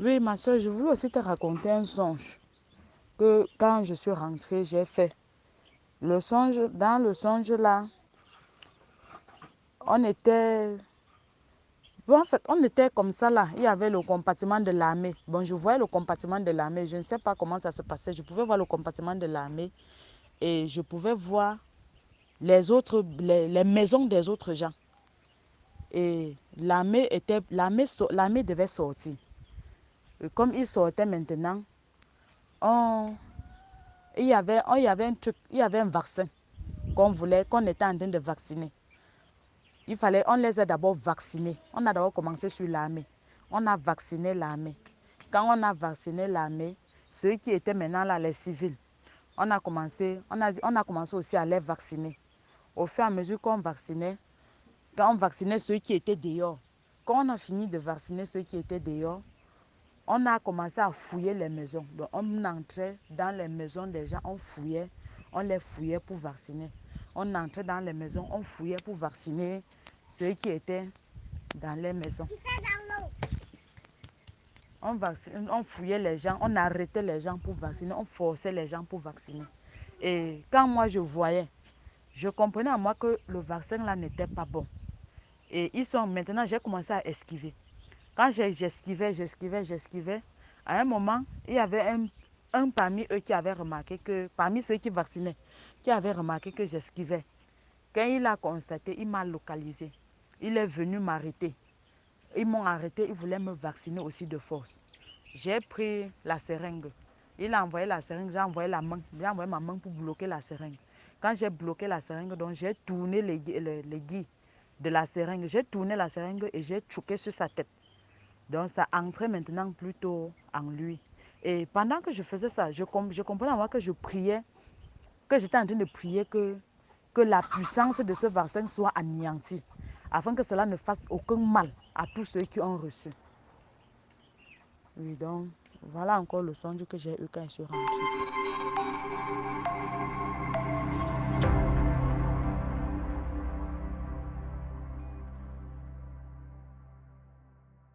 Oui, ma soeur, je voulais aussi te raconter un songe que quand je suis rentrée, j'ai fait. Dans le songe là, on était... Bon, en fait, on était comme ça là. Il y avait le compartiment de l'armée. Bon, je voyais le compartiment de l'armée. Je ne sais pas comment ça se passait. Je pouvais voir le compartiment de l'armée et je pouvais voir les maisons des autres gens. Et l'armée devait sortir. Et comme il sortait maintenant, on, il y avait un truc, il y avait un vaccin qu'on était en train de vacciner. On les a d'abord vaccinés. On a d'abord commencé sur l'armée. On a vacciné l'armée. Quand on a vacciné l'armée, ceux qui étaient maintenant là, les civils, on a commencé aussi à les vacciner. Au fur et à mesure qu'on vaccinait, quand on vaccinait ceux qui étaient dehors, quand on a fini de vacciner ceux qui étaient dehors, on a commencé à fouiller les maisons. Donc on entrait dans les maisons des gens, on les fouillait pour vacciner. On entrait dans les maisons, on fouillait pour vacciner ceux qui étaient dans les maisons. On fouillait les gens, on arrêtait les gens pour vacciner, on forçait les gens pour vacciner. Et quand moi je voyais, je comprenais à moi que le vaccin là n'était pas bon. Et maintenant j'ai commencé à esquiver. Quand j'esquivais, à un moment, il y avait un parmi eux qui avait remarqué que, parmi ceux qui vaccinaient, qui avait remarqué que j'esquivais. Quand il a constaté, il m'a localisé. Il est venu m'arrêter. Ils m'ont arrêté, ils voulaient me vacciner aussi de force. J'ai pris la seringue. Il a envoyé la seringue, j'ai envoyé ma main pour bloquer la seringue. Quand j'ai bloqué la seringue, donc j'ai tourné les guides de la seringue. J'ai tourné la seringue et j'ai choqué sur sa tête. Donc ça entrait maintenant plutôt en lui. Et pendant que je faisais ça, je comprenais à moi que je priais, que j'étais en train de prier que la puissance de ce vaccin soit anéantie, afin que cela ne fasse aucun mal à tous ceux qui ont reçu. Oui, donc voilà encore le songe que j'ai eu quand je suis rentrée.